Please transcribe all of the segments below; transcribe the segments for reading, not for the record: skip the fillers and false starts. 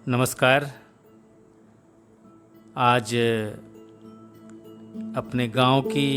नमस्कार। आज अपने गांव की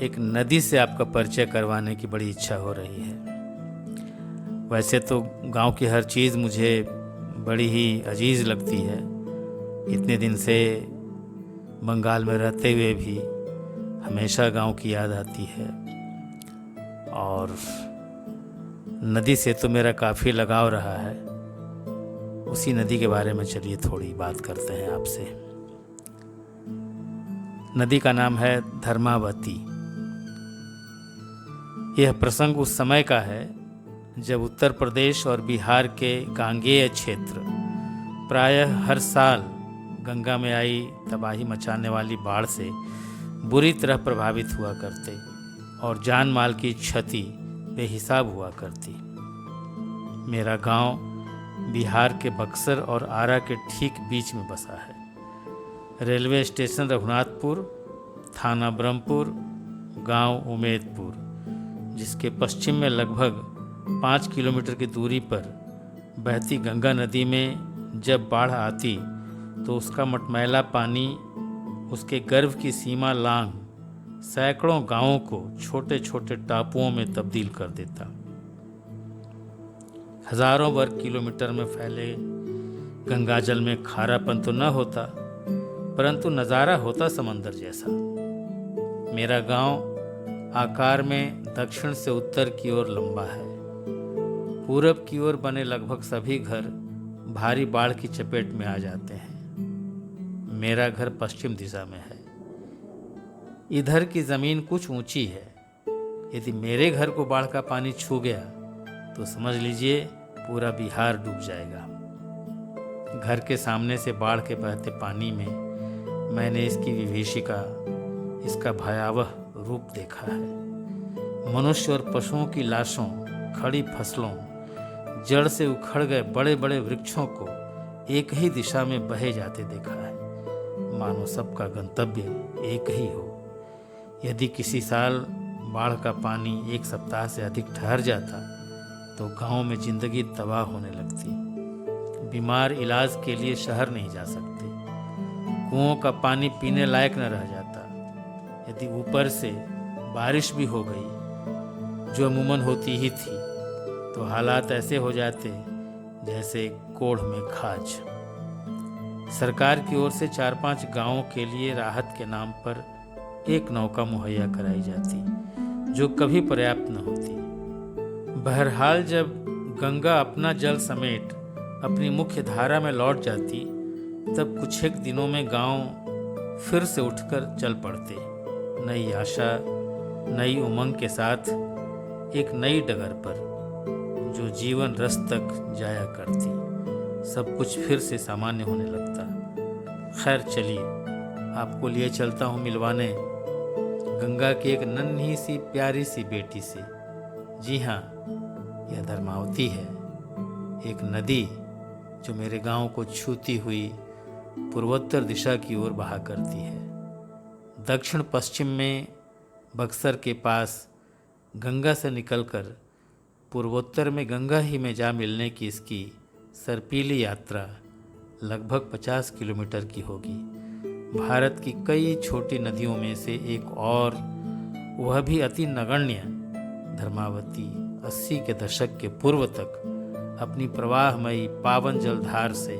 एक नदी से आपका परिचय करवाने की बड़ी इच्छा हो रही है। वैसे तो गांव की हर चीज़ मुझे बड़ी ही अजीज़ लगती है। इतने दिन से बंगाल में रहते हुए भी हमेशा गांव की याद आती है और नदी से तो मेरा काफ़ी लगाव रहा है। उसी नदी के बारे में चलिए थोड़ी बात करते हैं आपसे। नदी का नाम है धर्मावती। यह प्रसंग उस समय का है जब उत्तर प्रदेश और बिहार के गांगेय क्षेत्र प्रायः हर साल गंगा में आई तबाही मचाने वाली बाढ़ से बुरी तरह प्रभावित हुआ करते और जान माल की क्षति बेहिसाब हुआ करती। मेरा गांव बिहार के बक्सर और आरा के ठीक बीच में बसा है। रेलवे स्टेशन रघुनाथपुर, थाना ब्रह्मपुर, गांव उमेदपुर, जिसके पश्चिम में लगभग 5 किलोमीटर की दूरी पर बहती गंगा नदी में जब बाढ़ आती तो उसका मटमैला पानी उसके गर्भ की सीमा लांघ सैकड़ों गांवों को छोटे छोटे टापुओं में तब्दील कर देता। हजारों वर्ग किलोमीटर में फैले गंगाजल में खारापन तो न होता, परंतु नज़ारा होता समंदर जैसा। मेरा गांव आकार में दक्षिण से उत्तर की ओर लंबा है। पूरब की ओर बने लगभग सभी घर भारी बाढ़ की चपेट में आ जाते हैं। मेरा घर पश्चिम दिशा में है। इधर की ज़मीन कुछ ऊंची है। यदि मेरे घर को बाढ़ का पानी छू गया तो समझ लीजिए पूरा बिहार डूब जाएगा। घर के सामने से बाढ़ के बहते पानी में मैंने इसकी विभीषिका, इसका भयावह रूप देखा है। मनुष्य और पशुओं की लाशों, खड़ी फसलों, जड़ से उखड़ गए बड़े बड़े वृक्षों को एक ही दिशा में बहे जाते देखा है, मानो सबका गंतव्य एक ही हो। यदि किसी साल बाढ़ का पानी 1 सप्ताह से अधिक ठहर जाता तो गांव में जिंदगी तबाह होने लगती। बीमार इलाज के लिए शहर नहीं जा सकते। कुओं का पानी पीने लायक न रह जाता। यदि ऊपर से बारिश भी हो गई, जो अमूमन होती ही थी, तो हालात ऐसे हो जाते जैसे कोढ़ में खाज। सरकार की ओर से 4-5 गांवों के लिए राहत के नाम पर एक नौका मुहैया कराई जाती, जो कभी पर्याप्त न होती। बहरहाल जब गंगा अपना जल समेट अपनी मुख्य धारा में लौट जाती तब कुछ एक दिनों में गांव फिर से उठकर चल पड़ते, नई आशा, नई उमंग के साथ एक नई डगर पर, जो जीवन रस तक जाया करती। सब कुछ फिर से सामान्य होने लगता। खैर चलिए, आपको लिए चलता हूँ मिलवाने गंगा की एक नन्ही सी प्यारी सी बेटी से। जी हाँ, यह धर्मावती है, एक नदी जो मेरे गांव को छूती हुई पूर्वोत्तर दिशा की ओर बहा करती है। दक्षिण पश्चिम में बक्सर के पास गंगा से निकलकर पूर्वोत्तर में गंगा ही में जा मिलने की इसकी सर्पीली यात्रा लगभग 50 किलोमीटर की होगी। भारत की कई छोटी नदियों में से एक और, वह भी अति नगण्य, धर्मावती 80 के दशक के पूर्व तक अपनी प्रवाहमयी पावन जलधार से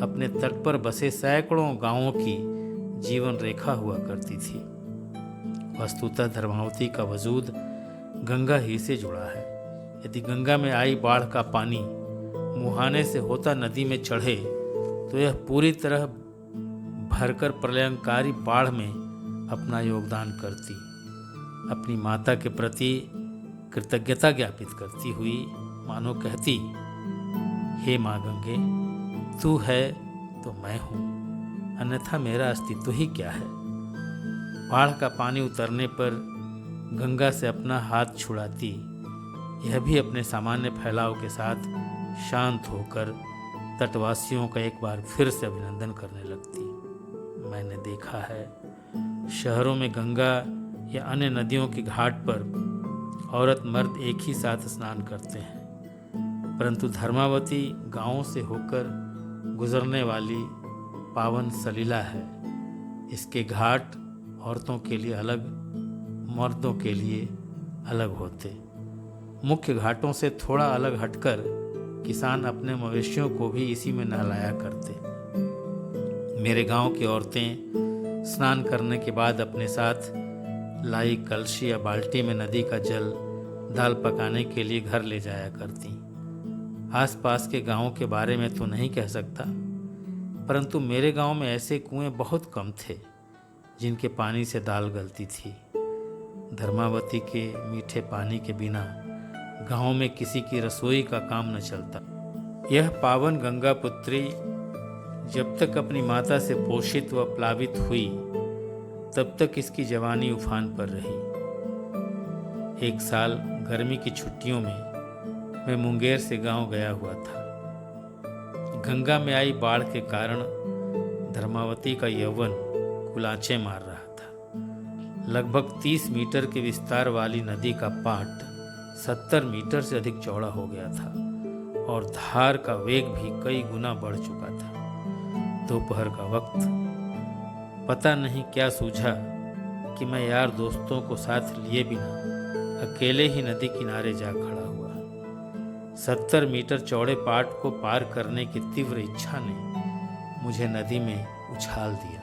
अपने तट पर बसे सैकड़ों गांवों की जीवन रेखा हुआ करती थी। वस्तुतः धर्मावती का वजूद गंगा ही से जुड़ा है। यदि गंगा में आई बाढ़ का पानी मुहाने से होता नदी में चढ़े तो यह पूरी तरह भरकर प्रलयंकारी बाढ़ में अपना योगदान करती। अपनी माता के प्रति कृतज्ञता ज्ञापित करती हुई मानो कहती, हे माँ गंगे, तू है तो मैं हूँ, अन्यथा मेरा अस्तित्व ही क्या है। बाढ़ का पानी उतरने पर गंगा से अपना हाथ छुड़ाती, यह भी अपने सामान्य फैलाव के साथ शांत होकर तटवासियों का एक बार फिर से अभिनंदन करने लगती। मैंने देखा है, शहरों में गंगा या अन्य नदियों के घाट पर औरत मर्द एक ही साथ स्नान करते हैं, परंतु धर्मावती गांवों से होकर गुजरने वाली पावन सलीला है। इसके घाट औरतों के लिए अलग, मर्दों के लिए अलग होते। मुख्य घाटों से थोड़ा अलग हटकर किसान अपने मवेशियों को भी इसी में नहलाया करते। मेरे गांव की औरतें स्नान करने के बाद अपने साथ लाई कलशी या बाल्टी में नदी का जल दाल पकाने के लिए घर ले जाया करती। आसपास के गांवों के बारे में तो नहीं कह सकता, परंतु मेरे गांव में ऐसे कुएं बहुत कम थे जिनके पानी से दाल गलती थी। धर्मावती के मीठे पानी के बिना गांव में किसी की रसोई का काम न चलता। यह पावन गंगा पुत्री जब तक अपनी माता से पोषित व प्लावित हुई, तब तक इसकी जवानी उफान पर रही। एक साल गर्मी की छुट्टियों में मैं मुंगेर से गांव गया हुआ था। गंगा में आई बाढ़ के कारण धर्मावती का यौवन कुलाचे मार रहा था। लगभग 30 मीटर के विस्तार वाली नदी का पाट 70 मीटर से अधिक चौड़ा हो गया था और धार का वेग भी कई गुना बढ़ चुका था। दोपहर का वक्त, पता नहीं क्या सूझा कि मैं यार दोस्तों को साथ लिए बिना अकेले ही नदी किनारे जा खड़ा हुआ। 70 मीटर चौड़े पाट को पार करने की तीव्र इच्छा ने मुझे नदी में उछाल दिया।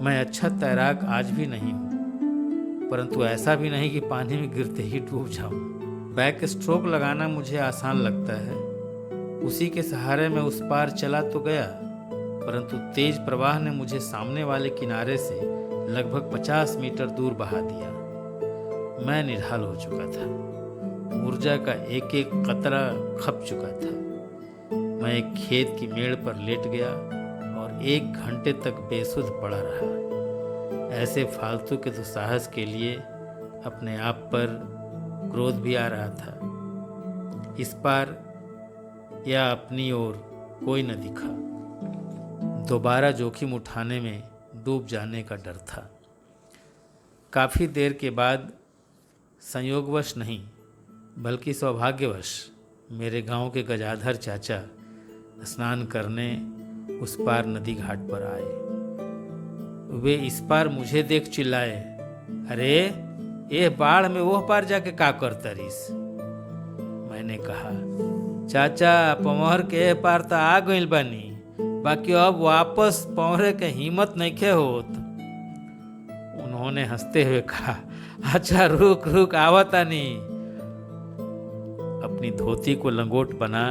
मैं अच्छा तैराक आज भी नहीं हूँ, परंतु ऐसा भी नहीं कि पानी में गिरते ही डूब जाऊं। बैक स्ट्रोक लगाना मुझे आसान लगता है। उसी के सहारे मैं उस पार चला तो गया, परंतु तेज प्रवाह ने मुझे सामने वाले किनारे से लगभग 50 मीटर दूर बहा दिया। मैं निढाल हो चुका था। ऊर्जा का एक एक कतरा खप चुका था। मैं एक खेत की मेड़ पर लेट गया और 1 घंटे तक बेसुध पड़ा रहा। ऐसे फालतू के दुस्साहस के लिए अपने आप पर क्रोध भी आ रहा था। इस पार या अपनी ओर कोई न दिखा। दोबारा जोखिम उठाने में डूब जाने का डर था। काफ़ी देर के बाद संयोगवश नहीं बल्कि सौभाग्यवश मेरे गांव के गजाधर चाचा स्नान करने उस पार नदी घाट पर आए। वे इस पार मुझे देख चिल्लाए, अरे ये बाढ़ में वो पार जाके का करता रिस। मैंने कहा, चाचा पमहर के पार तो आ गइल बानी, बाकी अब वापस पहुंचे के हिम्मत नइखे होत। उन्होंने हंसते हुए कहा, अच्छा रुक रुक आवतानी। अपनी धोती को लंगोट बना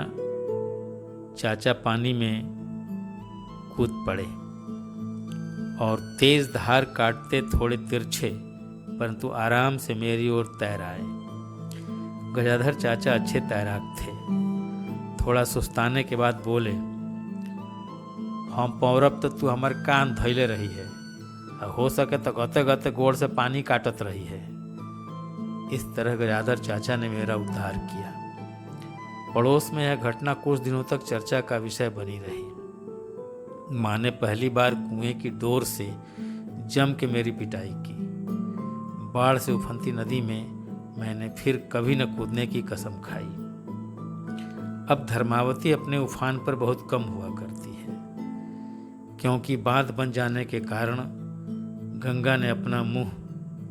चाचा पानी में कूद पड़े और तेज धार काटते थोड़े तिरछे परंतु आराम से मेरी ओर तैर आए। गजाधर चाचा अच्छे तैराक थे। थोड़ा सुस्ताने के बाद बोले, हम पौरब तो तू हमार कान धैले रही है, हो सके तो गते गते गोड़ से पानी काटत रही है। इस तरह गजाधर चाचा ने मेरा उद्धार किया। पड़ोस में यह घटना कुछ दिनों तक चर्चा का विषय बनी रही। माँ ने पहली बार कुएं की डोर से जम के मेरी पिटाई की। बाढ़ से उफनती नदी में मैंने फिर कभी न कूदने की कसम खाई। अब धर्मावती अपने उफान पर बहुत कम हुआ करती है, क्योंकि बांध बन जाने के कारण गंगा ने अपना मुंह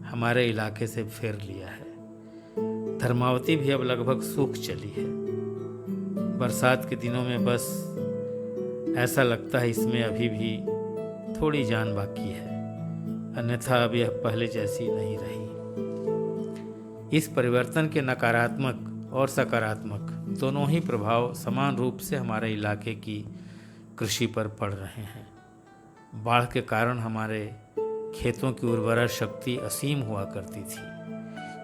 हमारे इलाके से फेर लिया है। धर्मावती भी अब लगभग सूख चली है। बरसात के दिनों में बस ऐसा लगता है इसमें अभी भी थोड़ी जान बाकी है, अन्यथा अब यह पहले जैसी नहीं रही। इस परिवर्तन के नकारात्मक और सकारात्मक दोनों ही प्रभाव समान रूप से हमारे इलाके की कृषि पर पड़ रहे हैं। बाढ़ के कारण हमारे खेतों की उर्वरा शक्ति असीम हुआ करती थी।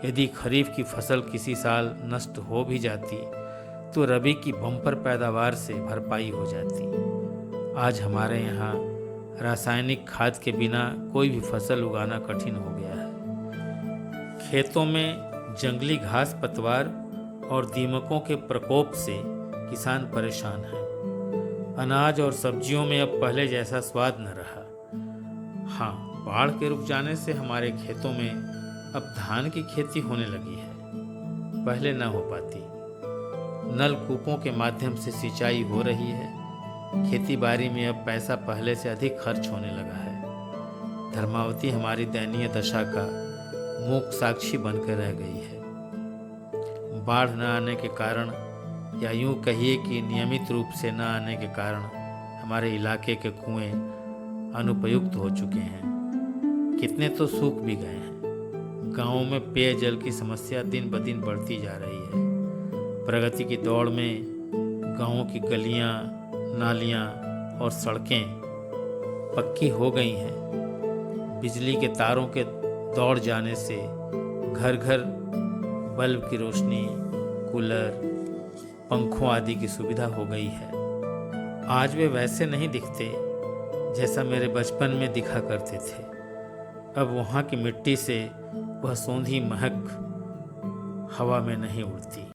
यदि खरीफ की फसल किसी साल नष्ट हो भी जाती तो रबी की बम्पर पैदावार से भरपाई हो जाती। आज हमारे यहाँ रासायनिक खाद के बिना कोई भी फसल उगाना कठिन हो गया है। खेतों में जंगली घास पतवार और दीमकों के प्रकोप से किसान परेशान हैं। अनाज और सब्जियों में अब पहले जैसा स्वाद न रहा। हाँ, बाढ़ के रुक जाने से हमारे खेतों में अब धान की खेती होने लगी है, पहले न हो पाती। नलकूपों के माध्यम से सिंचाई हो रही है। खेती बाड़ी में अब पैसा पहले से अधिक खर्च होने लगा है। धर्मावती हमारी दयनीय दशा का मूक साक्षी बनकर रह गई है। बाढ़ न आने के कारण, या यूं कहिए कि नियमित रूप से न आने के कारण, हमारे इलाके के कुएं अनुपयुक्त हो चुके हैं। कितने तो सूख भी गए हैं। गाँव में पेयजल की समस्या दिन ब दिन बढ़ती जा रही है। प्रगति की दौड़ में गाँवों की गलियां, नालियां और सड़कें पक्की हो गई हैं। बिजली के तारों के दौड़ जाने से घर घर बल्ब की रोशनी, कूलर, पंखों आदि की सुविधा हो गई है। आज वे वैसे नहीं दिखते जैसा मेरे बचपन में दिखा करते थे। अब वहाँ की मिट्टी से वह सोंधी महक हवा में नहीं उड़ती।